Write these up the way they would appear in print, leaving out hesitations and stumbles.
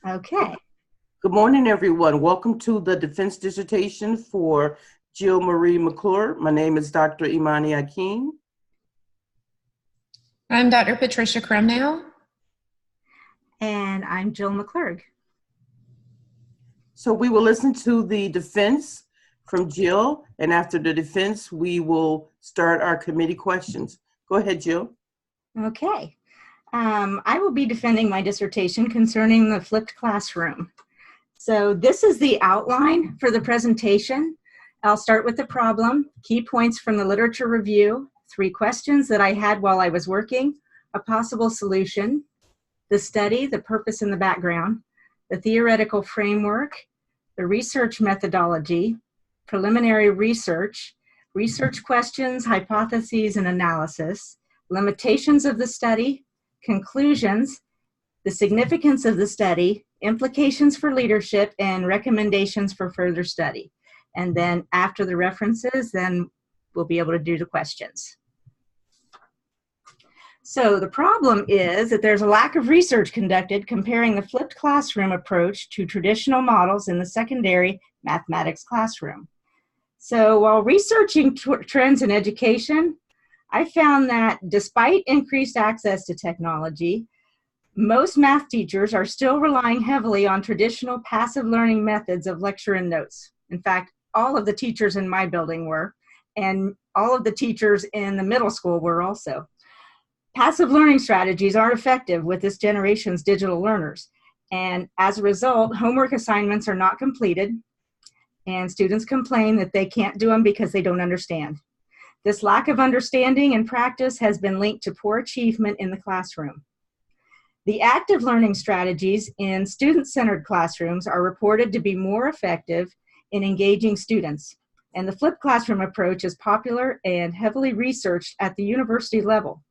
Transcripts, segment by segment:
Okay. Good morning, everyone. Welcome to the defense dissertation for Jill Marie McClure. My name is Dr. Imani Akeem. I'm Dr. Patricia Krumnow. And I'm Jill McClurg. So we will listen to the defense from Jill, and after the defense, we will start our committee questions. Go ahead, Jill. Okay. I will be defending my dissertation concerning the flipped classroom. So this is the outline for the presentation. I'll start with the problem, key points from the literature review, 3 questions that I had while I was working, a possible solution, the study, the purpose and the background, the theoretical framework, the research methodology, preliminary research, research questions, hypotheses and analysis, limitations of the study, conclusions, the significance of the study, implications for leadership, and recommendations for further study. And then after the references, then we'll be able to do the questions. So the problem is that there's a lack of research conducted comparing the flipped classroom approach to traditional models in the secondary mathematics classroom. So while researching trends in education, I found that despite increased access to technology, most math teachers are still relying heavily on traditional passive learning methods of lecture and notes. In fact, all of the teachers in my building were, and all of the teachers in the middle school were also. Passive learning strategies aren't effective with this generation's digital learners. And as a result, homework assignments are not completed, and students complain that they can't do them because they don't understand. This lack of understanding and practice has been linked to poor achievement in the classroom. The active learning strategies in student-centered classrooms are reported to be more effective in engaging students, and the flipped classroom approach is popular and heavily researched at the university level.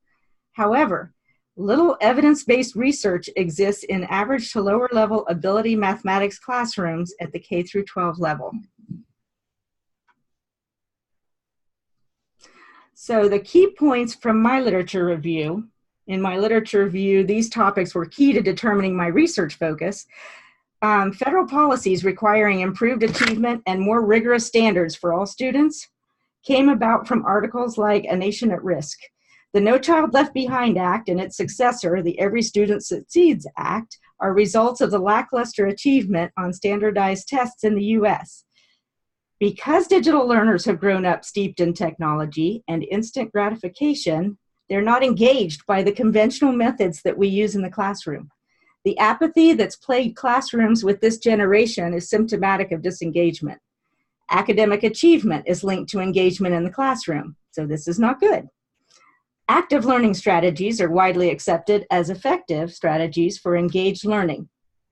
However, little evidence-based research exists in average to lower level ability mathematics classrooms at the K through 12 level. So the key points from my literature review. In my literature review, these topics were key to determining my research focus. Federal policies requiring improved achievement and more rigorous standards for all students came about from articles like A Nation at Risk. The No Child Left Behind Act and its successor, the Every Student Succeeds Act, are results of the lackluster achievement on standardized tests in the US. Because digital learners have grown up steeped in technology and instant gratification, they're not engaged by the conventional methods that we use in the classroom. The apathy that's plagued classrooms with this generation is symptomatic of disengagement. Academic achievement is linked to engagement in the classroom, so this is not good. Active learning strategies are widely accepted as effective strategies for engaged learning.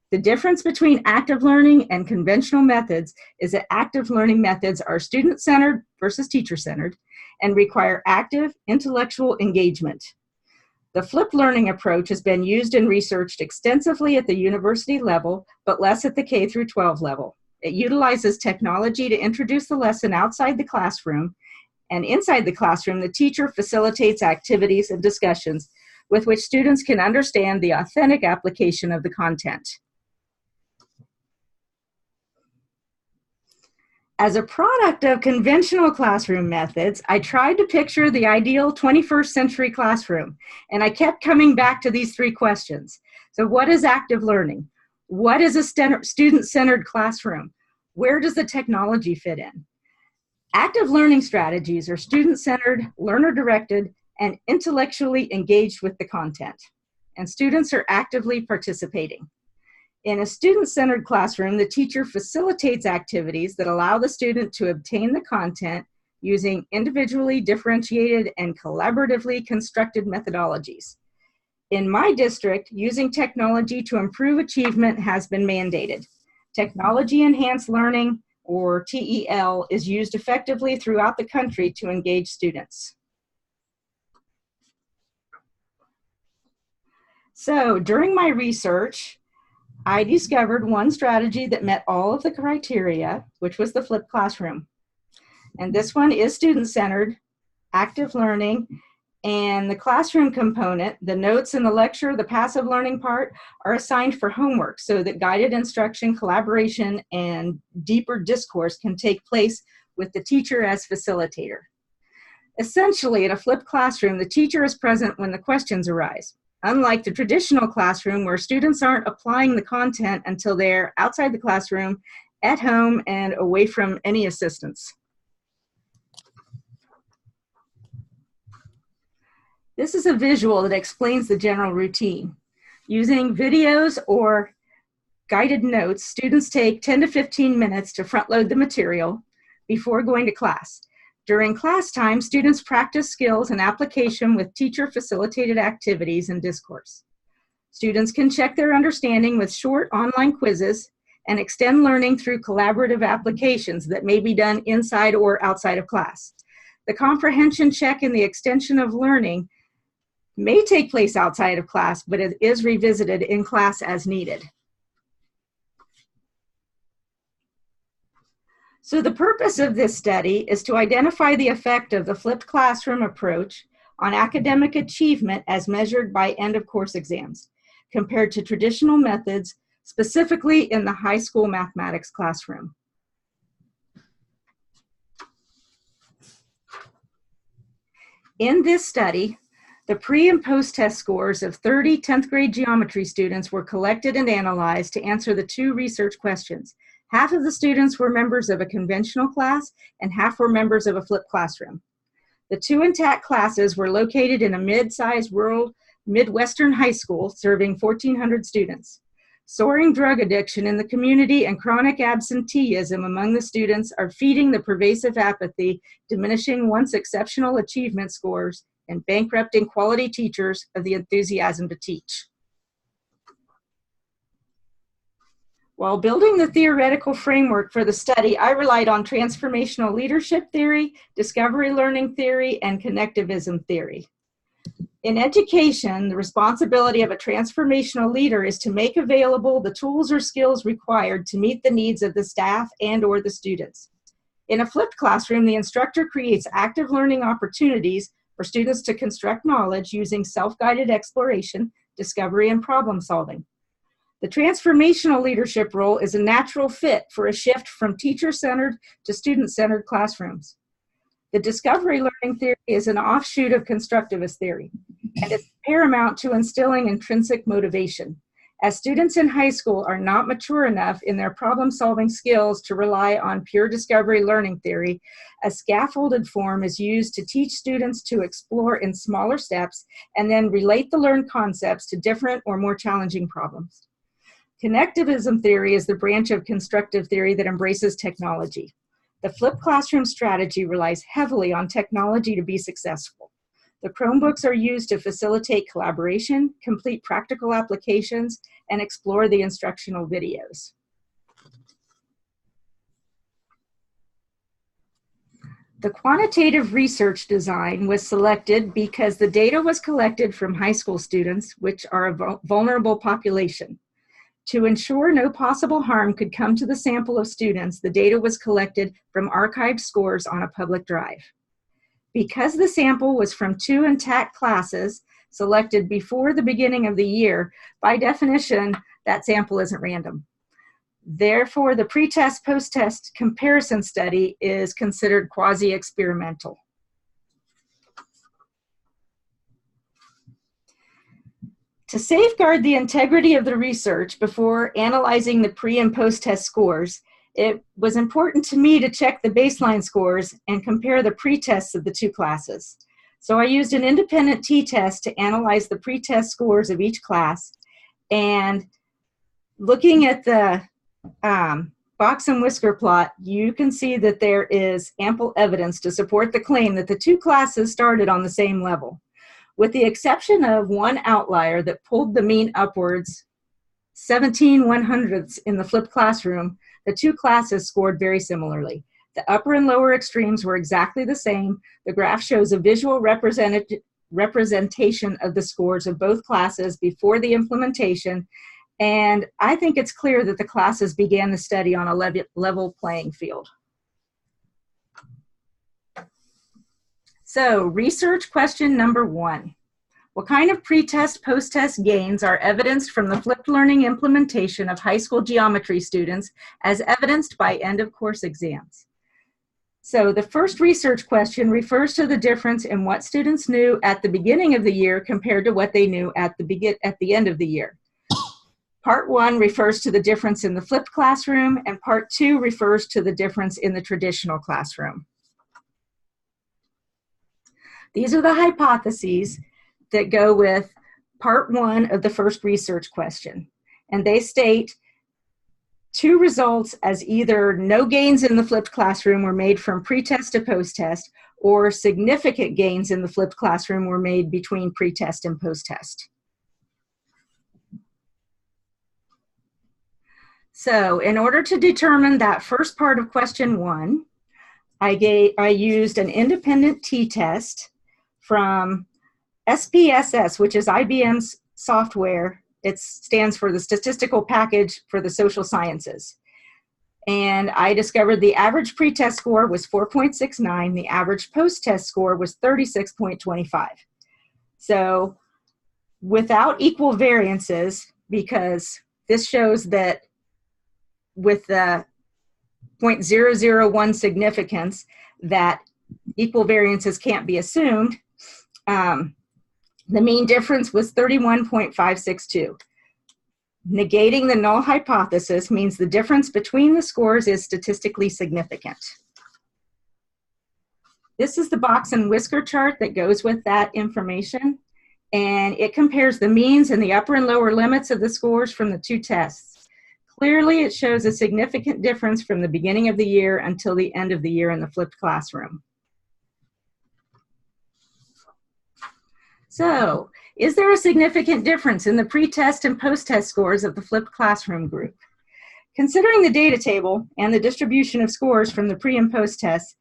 The difference between active learning and conventional methods is that active learning methods are student-centered versus teacher-centered and require active intellectual engagement. The flipped learning approach has been used and researched extensively at the university level, but less at the K through 12 level. It utilizes technology to introduce the lesson outside the classroom, and inside the classroom, the teacher facilitates activities and discussions with which students can understand the authentic application of the content. As a product of conventional classroom methods, I tried to picture the ideal 21st century classroom, and I kept coming back to these 3 questions. So what is active learning? What is a student-centered classroom? Where does the technology fit in? Active learning strategies are student-centered, learner-directed, and intellectually engaged with the content, and students are actively participating. In a student-centered classroom, the teacher facilitates activities that allow the student to obtain the content using individually differentiated and collaboratively constructed methodologies. In my district, using technology to improve achievement has been mandated. Technology-enhanced learning, or TEL, is used effectively throughout the country to engage students. So during my research, I discovered one strategy that met all of the criteria, which was the flipped classroom. And this one is student-centered, active learning, And the classroom component, the notes in the lecture, the passive learning part, are assigned for homework so that guided instruction, collaboration, and deeper discourse can take place with the teacher as facilitator. Essentially, in a flipped classroom, the teacher is present when the questions arise, unlike the traditional classroom where students aren't applying the content until they're outside the classroom, at home, and away from any assistance. This is a visual that explains the general routine. Using videos or guided notes, students take 10 to 15 minutes to front load the material before going to class. During class time, students practice skills and application with teacher-facilitated activities and discourse. Students can check their understanding with short online quizzes and extend learning through collaborative applications that may be done inside or outside of class. The comprehension check and the extension of learning may take place outside of class, but it is revisited in class as needed. So the purpose of this study is to identify the effect of the flipped classroom approach on academic achievement as measured by end-of-course exams, compared to traditional methods, specifically in the high school mathematics classroom. In this study, the pre- and post-test scores of 30 10th grade geometry students were collected and analyzed to answer the two research questions. Half of the students were members of a conventional class and half were members of a flipped classroom. The two intact classes were located in a mid-sized rural Midwestern high school serving 1,400 students. Soaring drug addiction in the community and chronic absenteeism among the students are feeding the pervasive apathy, diminishing once exceptional achievement scores, and bankrupting quality teachers of the enthusiasm to teach. While building the theoretical framework for the study, I relied on transformational leadership theory, discovery learning theory, and connectivism theory. In education, the responsibility of a transformational leader is to make available the tools or skills required to meet the needs of the staff and/or the students. In a flipped classroom, the instructor creates active learning opportunities for students to construct knowledge using self-guided exploration, discovery, and problem solving. The transformational leadership role is a natural fit for a shift from teacher-centered to student-centered classrooms. The discovery learning theory is an offshoot of constructivist theory, and it's paramount to instilling intrinsic motivation. As students in high school are not mature enough in their problem-solving skills to rely on pure discovery learning theory, a scaffolded form is used to teach students to explore in smaller steps and then relate the learned concepts to different or more challenging problems. Connectivism theory is the branch of constructive theory that embraces technology. The flipped classroom strategy relies heavily on technology to be successful. The Chromebooks are used to facilitate collaboration, complete practical applications, and explore the instructional videos. The quantitative research design was selected because the data was collected from high school students, which are a vulnerable population. To ensure no possible harm could come to the sample of students, the data was collected from archived scores on a public drive. Because the sample was from two intact classes selected before the beginning of the year, by definition, that sample isn't random. Therefore, the pre-test, post-test comparison study is considered quasi-experimental. To safeguard the integrity of the research before analyzing the pre- and post-test scores, it was important to me to check the baseline scores and compare the pre-tests of the two classes. So I used an independent t-test to analyze the pre-test scores of each class, and looking at the box and whisker plot, you can see that there is ample evidence to support the claim that the two classes started on the same level. With the exception of one outlier that pulled the mean upwards 17/100ths in the flipped classroom, the two classes scored very similarly. The upper and lower extremes were exactly the same. The graph shows a visual representation of the scores of both classes before the implementation, and I think it's clear that the classes began the study on a level playing field. So research question number 1. What kind of pre-test, post-test gains are evidenced from the flipped learning implementation of high school geometry students as evidenced by end of course exams? So the first research question refers to the difference in what students knew at the beginning of the year compared to what they knew at the end of the year. Part 1 refers to the difference in the flipped classroom, and part 2 refers to the difference in the traditional classroom. These are the hypotheses that go with part 1 of the first research question. And they state 2 results as either no gains in the flipped classroom were made from pre-test to post-test, or significant gains in the flipped classroom were made between pre-test and post-test. So in order to determine that first part of question 1, I used an independent t-test from SPSS, which is IBM's software. It stands for the Statistical Package for the Social Sciences. And I discovered the average pretest score was 4.69. The average post-test score was 36.25. So without equal variances, because this shows that with the 0.001 significance that equal variances can't be assumed, the mean difference was 31.562. Negating the null hypothesis means the difference between the scores is statistically significant. This is the box and whisker chart that goes with that information, and it compares the means and the upper and lower limits of the scores from the 2 tests. Clearly, it shows a significant difference from the beginning of the year until the end of the year in the flipped classroom. So, is there a significant difference in the pre-test and post-test scores of the flipped classroom group? Considering the data table and the distribution of scores from the pre and post-tests,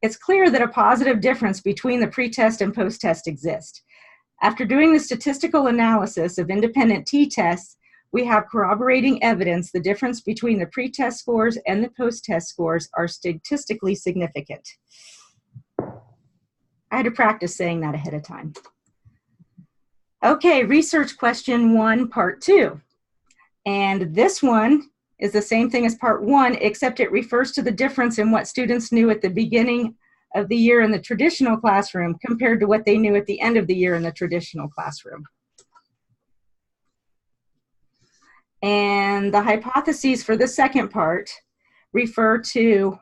it's clear that a positive difference between the pre-test and post-test exists. After doing the statistical analysis of independent t-tests, we have corroborating evidence the difference between the pre-test scores and the post-test scores are statistically significant. I had to practice saying that ahead of time. Okay, research question 1, part 2. And this one is the same thing as part 1, except it refers to the difference in what students knew at the beginning of the year in the traditional classroom compared to what they knew at the end of the year in the traditional classroom. And the hypotheses for the second part refer to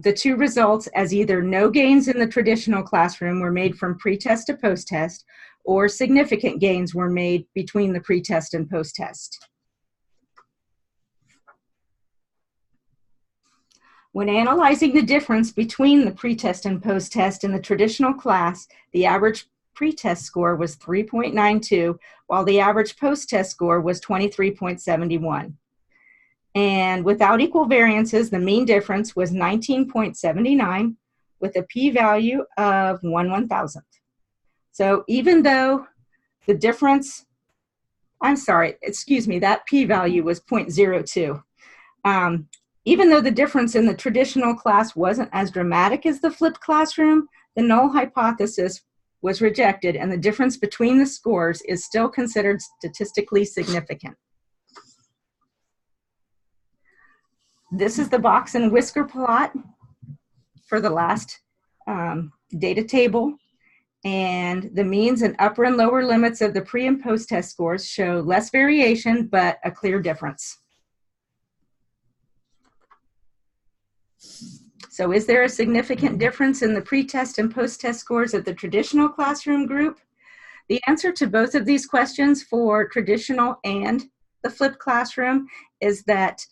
the 2 results as either no gains in the traditional classroom were made from pre-test to post-test, or significant gains were made between the pre-test and post-test. When analyzing the difference between the pre-test and post-test in the traditional class, the average pre-test score was 3.92, while the average post-test score was 23.71. And without equal variances, the mean difference was 19.79 with a p-value of 1/1000. So even though the difference, that p-value was 0.02. Even though the difference in the traditional class wasn't as dramatic as the flipped classroom, the null hypothesis was rejected and the difference between the scores is still considered statistically significant. This is the box and whisker plot for the last data table. And the means and upper and lower limits of the pre and post test scores show less variation, but a clear difference. So is there a significant difference in the pre-test and post-test scores of the traditional classroom group? The answer to both of these questions for traditional and the flipped classroom is that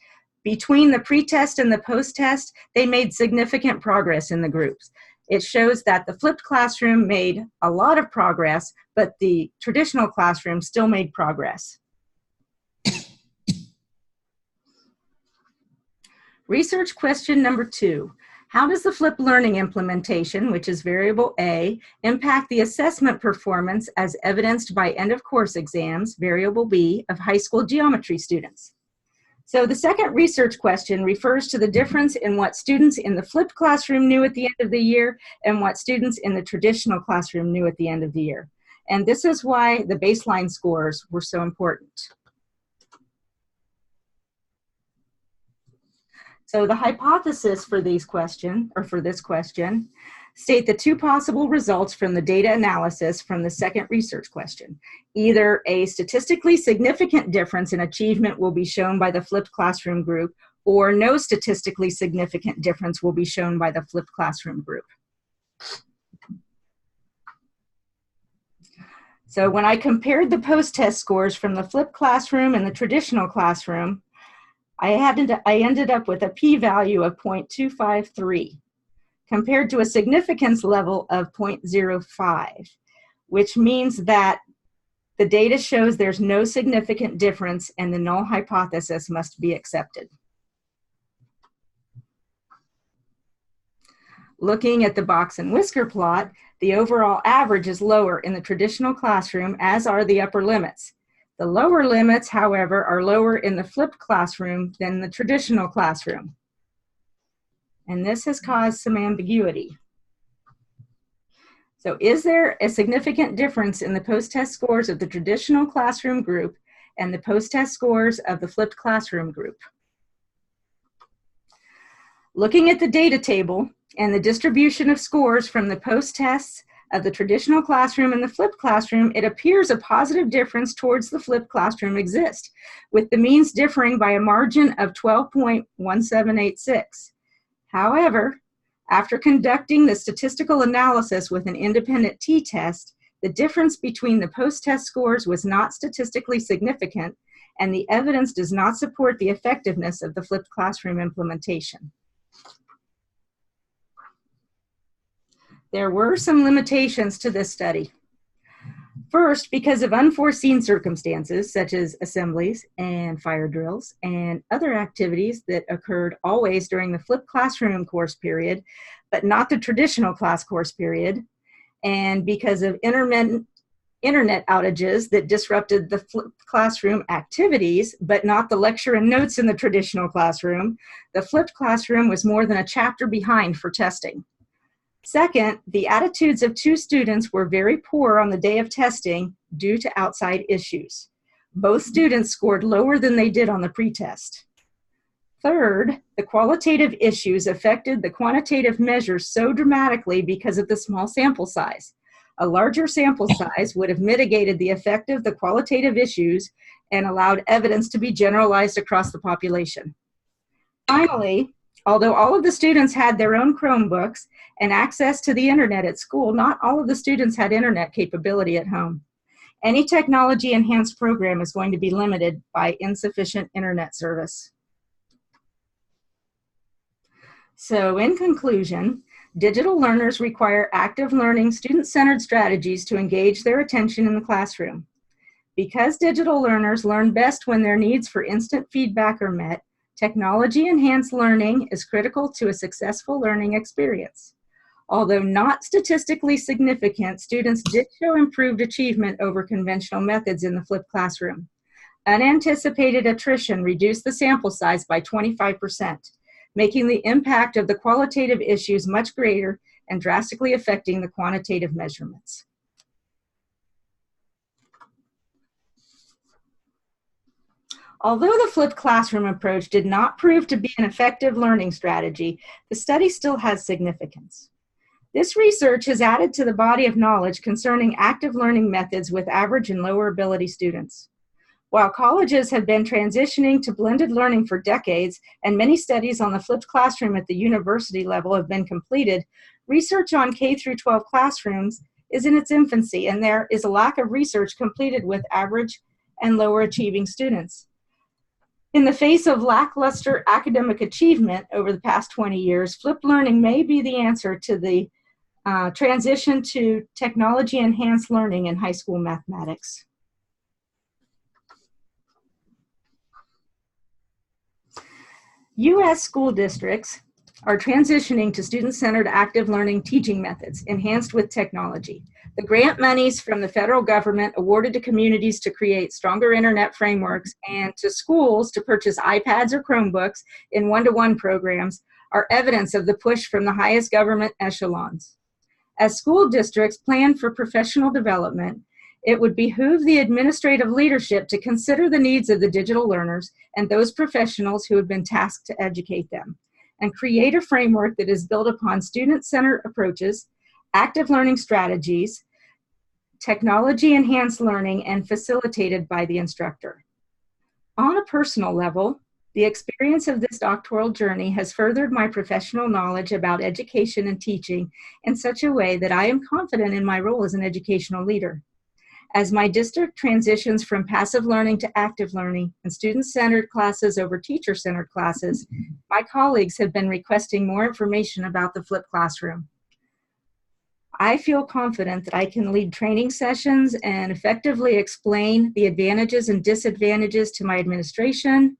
between the pre-test and the post-test, they made significant progress in the groups. It shows that the flipped classroom made a lot of progress, but the traditional classroom still made progress. Research question number 2. How does the flipped learning implementation, which is variable A, impact the assessment performance as evidenced by end of course exams, variable B, of high school geometry students? So the second research question refers to the difference in what students in the flipped classroom knew at the end of the year and what students in the traditional classroom knew at the end of the year. And this is why the baseline scores were so important. So the hypothesis for this question state the two possible results from the data analysis from the second research question. Either a statistically significant difference in achievement will be shown by the flipped classroom group, or no statistically significant difference will be shown by the flipped classroom group. So when I compared the post-test scores from the flipped classroom and the traditional classroom, I ended up with a p-value of 0.253. compared to a significance level of 0.05, which means that the data shows there's no significant difference and the null hypothesis must be accepted. Looking at the box and whisker plot, the overall average is lower in the traditional classroom, as are the upper limits. The lower limits, however, are lower in the flipped classroom than the traditional classroom. And this has caused some ambiguity. So is there a significant difference in the post-test scores of the traditional classroom group and the post-test scores of the flipped classroom group? Looking at the data table and the distribution of scores from the post-tests of the traditional classroom and the flipped classroom, it appears a positive difference towards the flipped classroom exists, with the means differing by a margin of 12.1786. However, after conducting the statistical analysis with an independent t-test, the difference between the post-test scores was not statistically significant, and the evidence does not support the effectiveness of the flipped classroom implementation. There were some limitations to this study. First, because of unforeseen circumstances, such as assemblies and fire drills and other activities that occurred always during the flipped classroom course period, but not the traditional class course period, and because of internet outages that disrupted the flipped classroom activities, but not the lecture and notes in the traditional classroom, the flipped classroom was more than a chapter behind for testing. Second, the attitudes of two students were very poor on the day of testing due to outside issues. Both students scored lower than they did on the pretest. Third, the qualitative issues affected the quantitative measures so dramatically because of the small sample size. A larger sample size would have mitigated the effect of the qualitative issues and allowed evidence to be generalized across the population. Finally, although all of the students had their own Chromebooks and access to the internet at school, not all of the students had internet capability at home. Any technology-enhanced program is going to be limited by insufficient internet service. So in conclusion, digital learners require active learning, student-centered strategies to engage their attention in the classroom. Because digital learners learn best when their needs for instant feedback are met, technology-enhanced learning is critical to a successful learning experience. Although not statistically significant, students did show improved achievement over conventional methods in the flipped classroom. Unanticipated attrition reduced the sample size by 25%, making the impact of the qualitative issues much greater and drastically affecting the quantitative measurements. Although the flipped classroom approach did not prove to be an effective learning strategy, the study still has significance. This research has added to the body of knowledge concerning active learning methods with average and lower ability students. While colleges have been transitioning to blended learning for decades, and many studies on the flipped classroom at the university level have been completed, research on K-12 classrooms is in its infancy, and there is a lack of research completed with average and lower achieving students. In the face of lackluster academic achievement over the past 20 years, flipped learning may be the answer to the transition to technology-enhanced learning in high school mathematics. U.S. school districts are transitioning to student-centered active learning teaching methods enhanced with technology. The grant monies from the federal government awarded to communities to create stronger internet frameworks and to schools to purchase iPads or Chromebooks in one-to-one programs are evidence of the push from the highest government echelons. As school districts plan for professional development, it would behoove the administrative leadership to consider the needs of the digital learners and those professionals who have been tasked to educate them, and create a framework that is built upon student-centered approaches, active learning strategies, technology-enhanced learning, and facilitated by the instructor. On a personal level, the experience of this doctoral journey has furthered my professional knowledge about education and teaching in such a way that I am confident in my role as an educational leader. As my district transitions from passive learning to active learning and student-centered classes over teacher-centered classes, my colleagues have been requesting more information about the flipped classroom. I feel confident that I can lead training sessions and effectively explain the advantages and disadvantages to my administration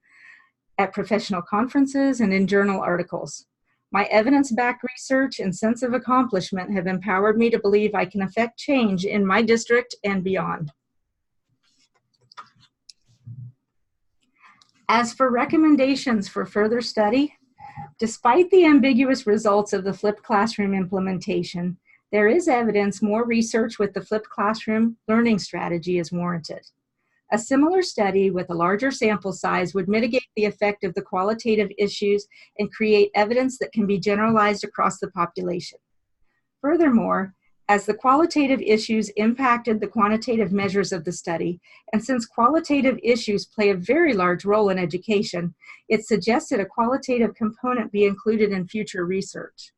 at professional conferences and in journal articles. My evidence-backed research and sense of accomplishment have empowered me to believe I can affect change in my district and beyond. As for recommendations for further study, despite the ambiguous results of the flipped classroom implementation, there is evidence more research with the flipped classroom learning strategy is warranted. A similar study with a larger sample size would mitigate the effect of the qualitative issues and create evidence that can be generalized across the population. Furthermore, as the qualitative issues impacted the quantitative measures of the study, and since qualitative issues play a very large role in education, it suggested a qualitative component be included in future research.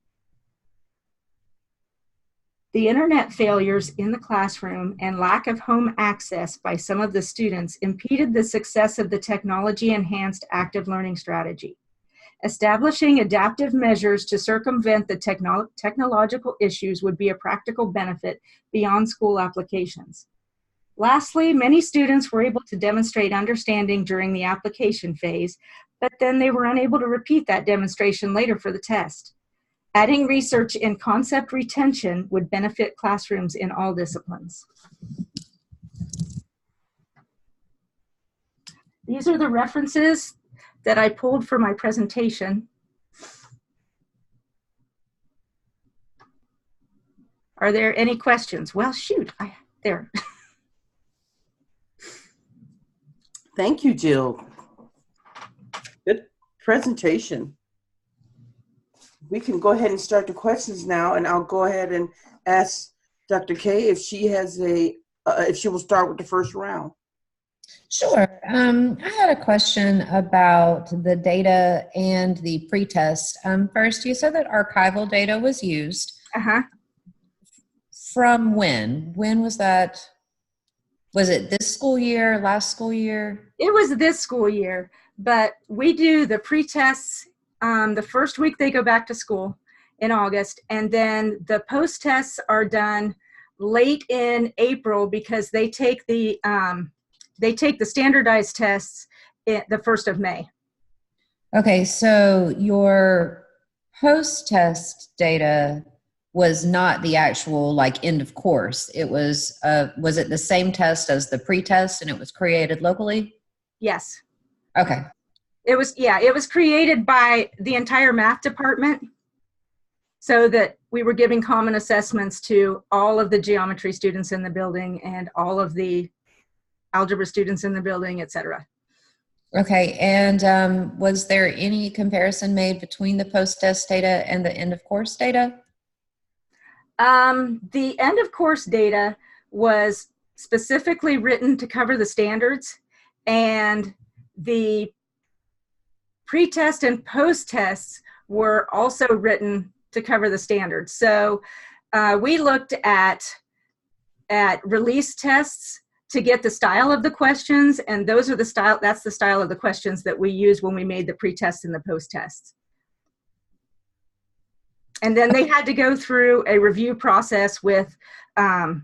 The internet failures in the classroom and lack of home access by some of the students impeded the success of the technology-enhanced active learning strategy. Establishing adaptive measures to circumvent the technological issues would be a practical benefit beyond school applications. Lastly, many students were able to demonstrate understanding during the application phase, but then they were unable to repeat that demonstration later for the test. Adding research in concept retention would benefit classrooms in all disciplines. These are the references that I pulled for my presentation. Are there any questions? Well, shoot, there. Thank you, Jill. Good presentation. We can go ahead and start the questions now, and I'll go ahead and ask Dr. Kay if she has if she will start with the first round. Sure. I had a question about the data and the pretest. First, you said that archival data was used. Uh-huh. From when? When was that? Was it this school year, last school year? It was this school year, but we do the pretests the first week they go back to school in August, and then the post-tests are done late in April because they take the standardized tests the 1st of May. Okay, so your post-test data was not the actual end of course. It was it the same test as the pretest and it was created locally? Yes. Okay. It was created by the entire math department so that we were giving common assessments to all of the geometry students in the building and all of the algebra students in the building, etc. Okay, and was there any comparison made between the post-test data and the end of course data? The end of course data was specifically written to cover the standards, and the pre-test and post-tests were also written to cover the standards. So we looked at release tests to get the style of the questions, and that's the style of the questions that we used when we made the pre-tests and the post-tests. And then they had to go through a review process with the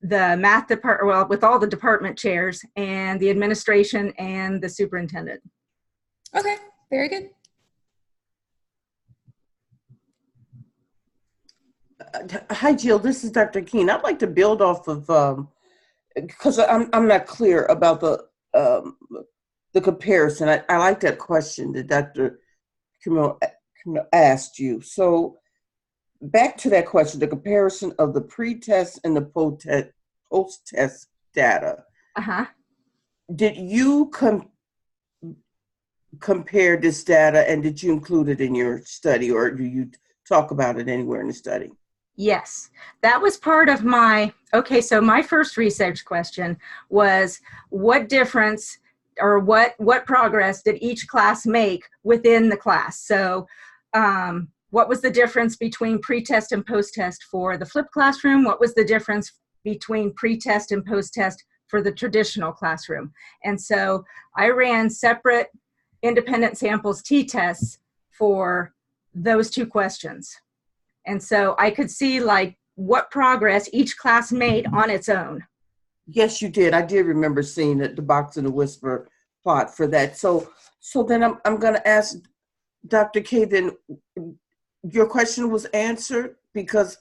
math department, well, with all the department chairs and the administration and the superintendent. Okay, very good. Hi, Jill. This is Dr. Keene. I'd like to build off of because I'm not clear about the comparison. I like that question that Dr. Camille asked you. So back to that question, the comparison of the pre-test and the post-test data. Uh-huh. Did you compare this data, and did you include it in your study, or do you talk about it anywhere in the study? Yes, that was part of my, okay, so my first research question was what difference or what progress did each class make within the class? So what was the difference between pre-test and post-test for the flipped classroom? What was the difference between pre-test and post-test for the traditional classroom? And so I ran separate independent samples t-tests for those two questions. And so I could see like what progress each class made on its own. Yes, you did. I did remember seeing the box and the whisper plot for that. So then I'm going to ask Dr. K, then your question was answered because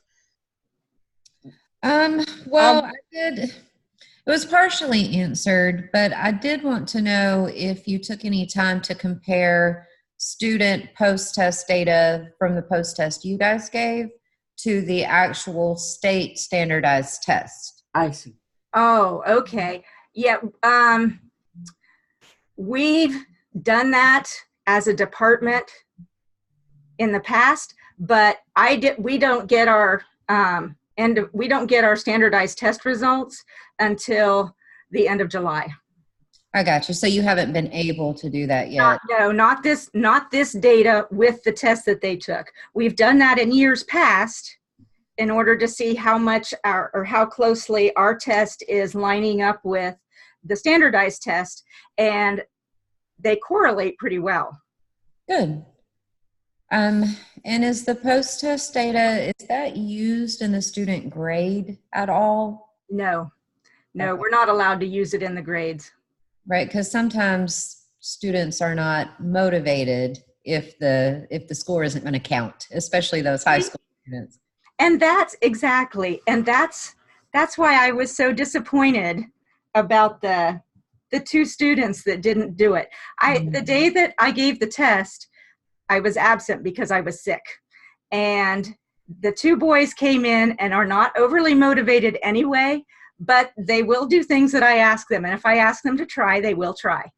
well, I did. It was partially answered, but I did want to know if you took any time to compare student post-test data from the post-test you guys gave to the actual state standardized test. I see. Oh, okay. Yeah. We've done that as a department in the past, but we don't get our we don't get our standardized test results until the end of July. I got you. So you haven't been able to do that yet. Not this data with the test that they took. We've done that in years past in order to see how much or how closely our test is lining up with the standardized test, and they correlate pretty well. Good. And is the post-test data, is that used in the student grade at all? No, Okay. we're not allowed to use it in the grades. Right, because sometimes students are not motivated if the score isn't going to count, especially those high school students. And that's why I was so disappointed about the two students that didn't do it. The day that I gave the test, I was absent because I was sick. And the two boys came in and are not overly motivated anyway, but they will do things that I ask them. And if I ask them to try, they will try.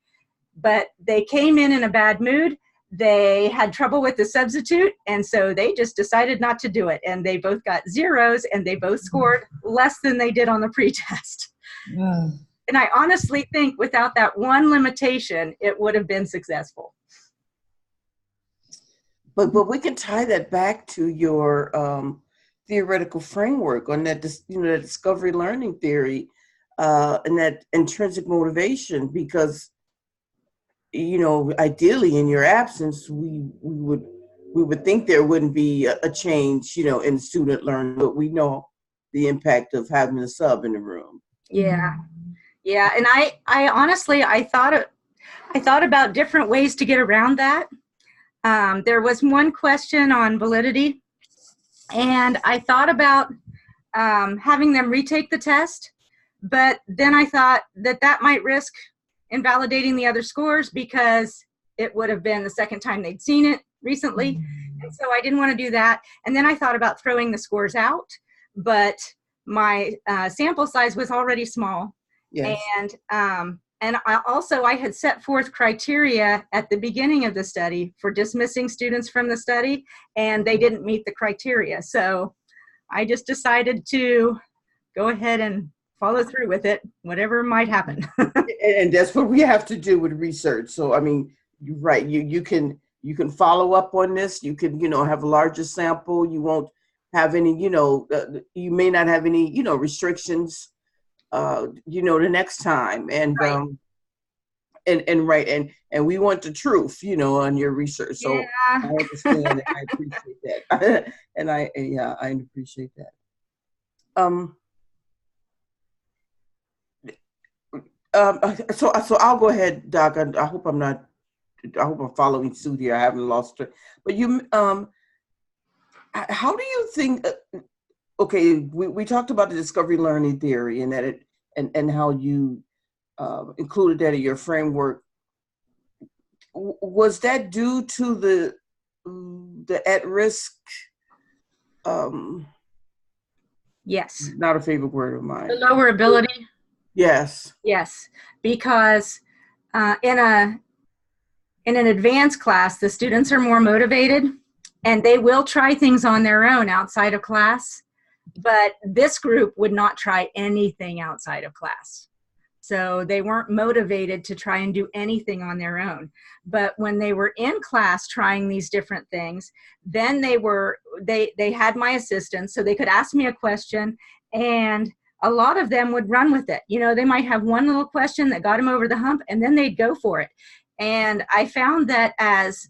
But they came in a bad mood. They had trouble with the substitute, and so they just decided not to do it. And they both got zeros, and they both scored less than they did on the pretest. Oh. And I honestly think without that one limitation, it would have been successful. But we can tie that back to your theoretical framework on that, that discovery learning theory and that intrinsic motivation, because ideally in your absence, we would think there wouldn't be a change, in student learning, but we know the impact of having a sub in the room. Yeah. And I honestly, I thought about different ways to get around that. There was one question on validity, and I thought about having them retake the test, but then I thought that might risk invalidating the other scores because it would have been the second time they'd seen it recently. And so I didn't want to do that. And then I thought about throwing the scores out, but my sample size was already small. Yes. And I had set forth criteria at the beginning of the study for dismissing students from the study, and they didn't meet the criteria. So I just decided to go ahead and follow through with it, whatever might happen. And that's what we have to do with research. So, I mean, you're right. You can follow up on this. You can, have a larger sample. You won't have any, you may not have any, restrictions, the next time. And, right. And we want the truth, on your research. So yeah. I understand and I appreciate that. And I appreciate that. So I'll go ahead, Doc. I hope I'm following suit here. I haven't lost it. But how do you think okay, we talked about the discovery learning theory and that it, and how you included that in your framework. Was that due to the at-risk, Yes. not a favorite word of The mine? lower ability? Yes. Yes, because in an advanced class, the students are more motivated and they will try things on their own outside of class, but this group would not try anything outside of class. So they weren't motivated to try and do anything on their own. But when they were in class trying these different things, then they had my assistance, so they could ask me a question, and a lot of them would run with it. You know, they might have one little question that got them over the hump, and then they'd go for it. And I found that as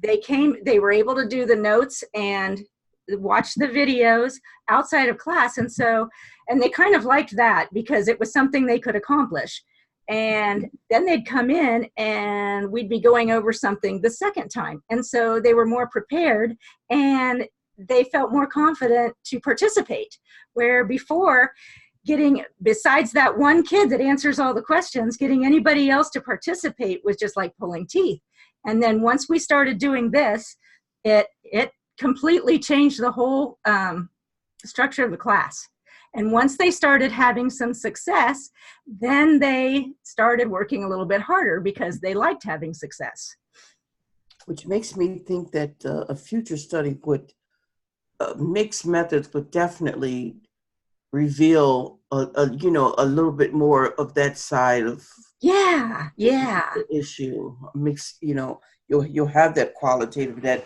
they were able to do the notes and watch the videos outside of class, and they kind of liked that because it was something they could accomplish. And then they'd come in and we'd be going over something the second time, and so they were more prepared and they felt more confident to participate, where before, besides that one kid that answers all the questions, getting anybody else to participate was just like pulling teeth. And then once we started doing this, it completely changed the whole structure of the class. And once they started having some success, then they started working a little bit harder because they liked having success. Which makes me think that a future study would mixed methods would definitely reveal a little bit more of that side of the issue. Mix, you'll have that qualitative, that.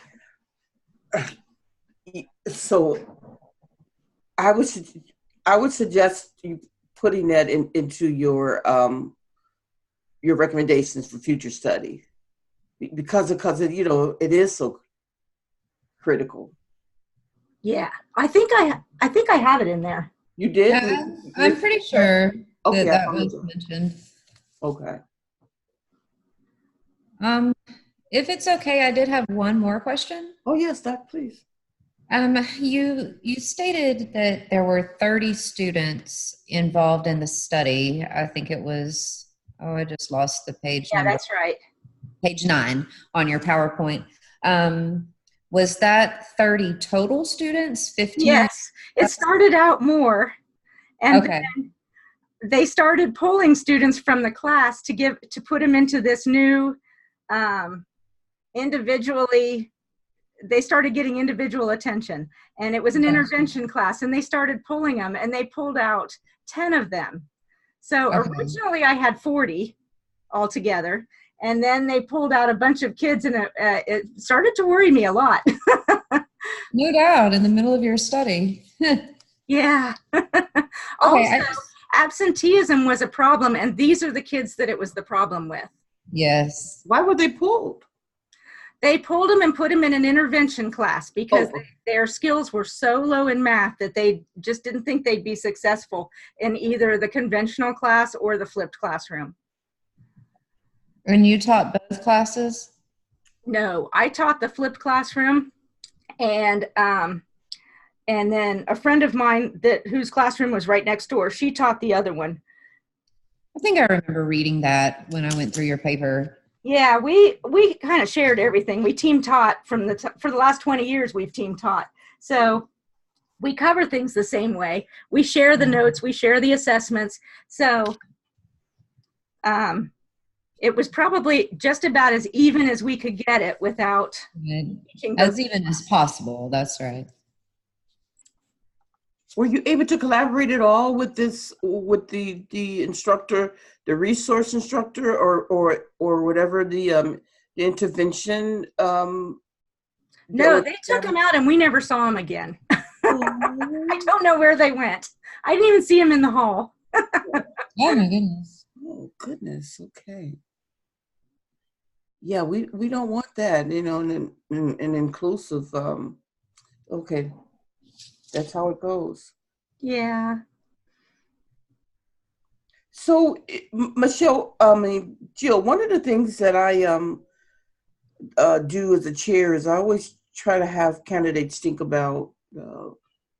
So I would suggest you putting that into your recommendations for future study, because it is so critical. Yeah, I think I have it in there. You did? I'm pretty sure Okay, that was mentioned. Okay. If it's okay, I did have one more question. Oh yes, that please. You stated that there were 30 students involved in the study. I think it was, I just lost the page number. Yeah, that's right. Page 9 on your PowerPoint. Was that 30 total students? 15? Yes, it started out more, and okay. Then they started pulling students from the class to put them into this new individually. They started getting individual attention, and it was an intervention class, and they started pulling them, and they pulled out 10 of them. So originally I had 40 altogether, and then they pulled out a bunch of kids, and it started to worry me a lot. No doubt, in the middle of your study. Yeah. Also, absenteeism was a problem, and these are the kids that it was the problem with. Yes. Why were they pulled? They pulled them and put them in an intervention class because their skills were so low in math that they just didn't think they'd be successful in either the conventional class or the flipped classroom. And you taught both classes? No, I taught the flipped classroom, and then a friend of mine whose classroom was right next door, she taught the other one. I think I remember reading that when I went through your paper. Yeah, we kind of shared everything. We team taught for the last 20 years. We've team taught, so we cover things the same way. We share the notes, we share the assessments. So it was probably just about as even as we could get it without as even as possible. That's right. Were you able to collaborate at all with the instructor, the resource instructor, or whatever the intervention? No, they took them out and we never saw them again. I don't know where they went. I didn't even see them in the hall. Oh my goodness. Oh goodness. Okay. Yeah, we don't want that, an inclusive. Okay. That's how it goes. Yeah. So, Jill, one of the things that I do as a chair is I always try to have candidates think about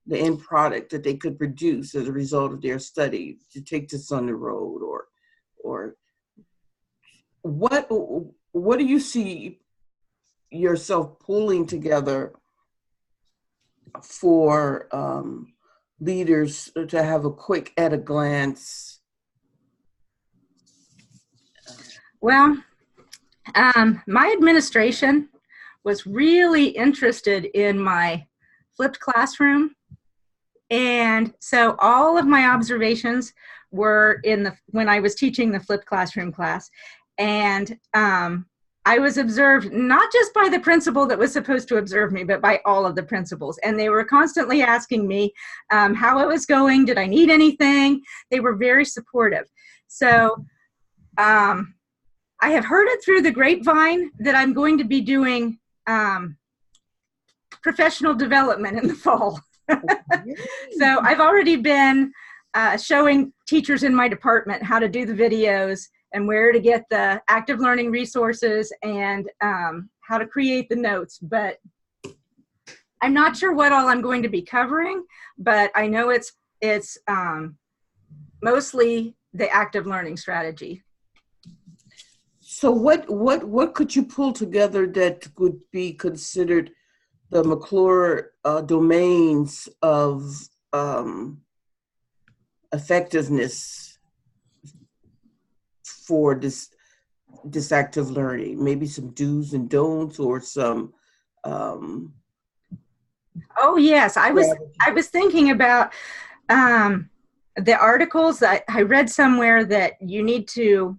the end product that they could produce as a result of their study to take this on the road, or what do you see yourself pulling together for leaders to have a quick at a glance? Well, my administration was really interested in my flipped classroom. And so all of my observations were when I was teaching the flipped classroom class. And I was observed not just by the principal that was supposed to observe me, but by all of the principals. And they were constantly asking me how it was going. Did I need anything? They were very supportive. So I have heard it through the grapevine that I'm going to be doing professional development in the fall. So I've already been showing teachers in my department how to do the videos and where to get the active learning resources and how to create the notes. But I'm not sure what all I'm going to be covering, but I know it's mostly the active learning strategy. So what could you pull together that could be considered the McClure domains of effectiveness for this active learning? Maybe some do's and don'ts, or some oh yes, I was thinking about the articles. I read somewhere that you need to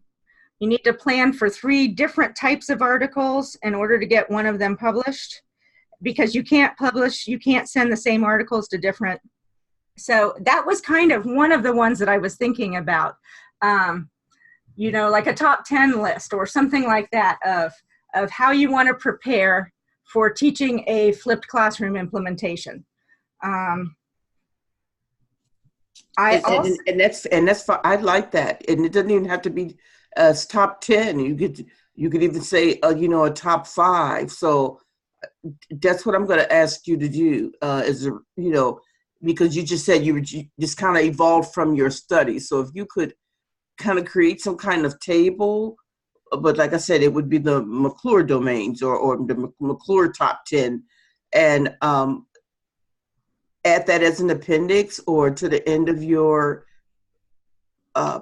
plan for 3 different types of articles in order to get one of them published, because you can't send the same articles to different. So that was kind of one of the ones that I was thinking about, like a top 10 list or something like that of how you want to prepare for teaching a flipped classroom implementation. I like that, and it doesn't even have to be top 10. You could even say a top 5. So that's what I'm going to ask you to do. Because you just said you just kind of evolved from your study. So if you could kind of create some kind of table, but like I said, it would be the McClure domains or the McClure top 10, and add that as an appendix or to the end of your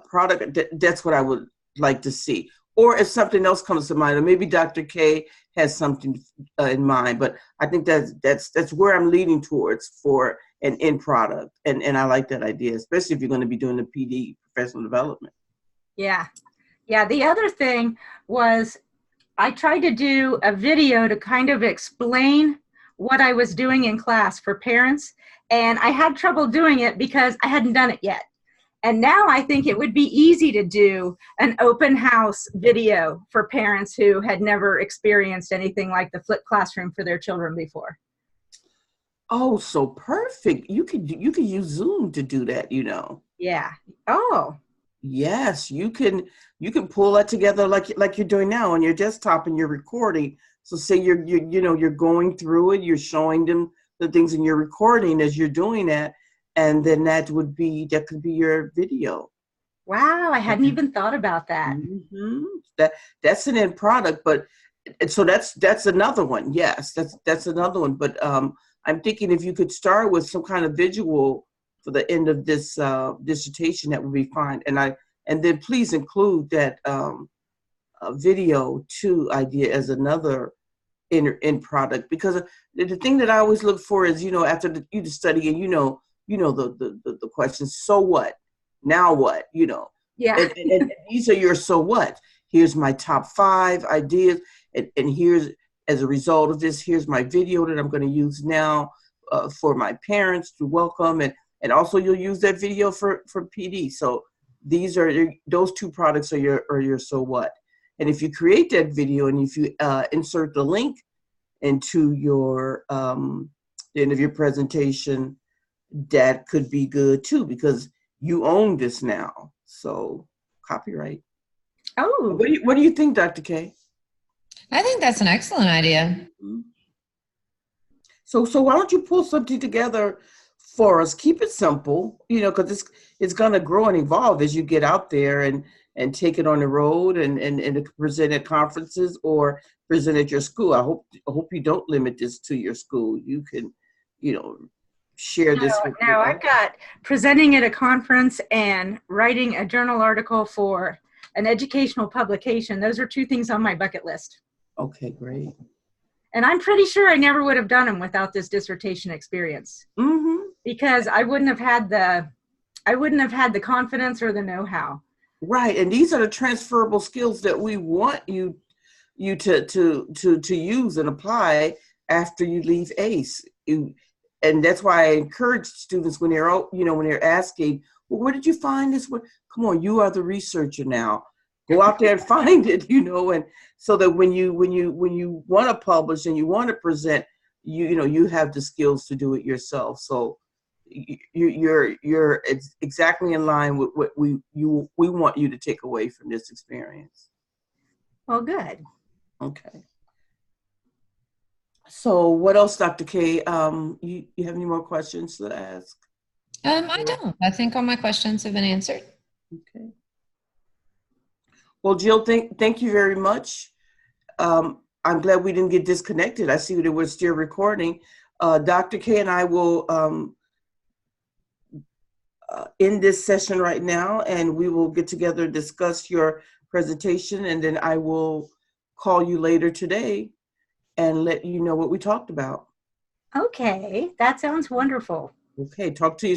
product. That's what I would like to see. Or if something else comes to mind, or maybe Dr. K has something in mind, but I think that's where I'm leaning towards for an end product. And I like that idea, especially if you're going to be doing the PD, professional development. Yeah. The other thing was I tried to do a video to kind of explain what I was doing in class for parents, and I had trouble doing it because I hadn't done it yet. And now I think it would be easy to do an open house video for parents who had never experienced anything like the flipped classroom for their children before. Oh, so perfect. You could use Zoom to do that, Yeah. Oh. Yes, you can pull that together like you're doing now on your desktop and you're recording. So say you're going through it, you're showing them the things and you're recording as you're doing that. And then that could be your video. Wow, I hadn't even thought about that. Mm-hmm. That's an end product, but so that's another one. Yes, that's another one. But I'm thinking if you could start with some kind of visual for the end of this dissertation, that would be fine. And then please include that video too idea as another end product, because the thing that I always look for is after you study and the questions. So what? Now what? Yeah. And these are your so what. Here's my top 5 ideas, and here's, as a result of this, here's my video that I'm going to use now for my parents to welcome, and also you'll use that video for PD. So those 2 products are your so what. And if you create that video and if you insert the link into your the end of your presentation, that could be good too, because you own this now. So copyright. Oh. What do you think, Dr. K? I think that's an excellent idea. So why don't you pull something together for us, keep it simple, you know, because it's going to grow and evolve as you get out there and take it on the road and present at conferences or present at your school. I hope you don't limit this to your school. You can, you know, share this with No, I've got presenting at a conference and writing a journal article for an educational publication. Those are two things on my bucket list. Okay, great. And I'm pretty sure I never would have done them without this dissertation experience. Mm-hmm. Because I wouldn't have had the confidence or the know-how. Right, and these are the transferable skills that we want you to use and apply after you leave ACE. And that's why I encourage students when they're, you know, when they're asking, well, where did you find this? Come on, you are the researcher now. Go out there and find it, you know, and so that when you want to publish and you want to present, you know, you have the skills to do it yourself. So you're exactly in line with what we want you to take away from this experience. Well, good. Okay. So what else, Dr. K? You have any more questions to ask? I don't. I think all my questions have been answered. Okay. Well, Jill, thank you very much. I'm glad we didn't get disconnected. I see that we're still recording. Dr. K and I will end this session right now, and we will get together and discuss your presentation, and then I will call you later today and let you know what we talked about. Okay, that sounds wonderful. Okay, talk to you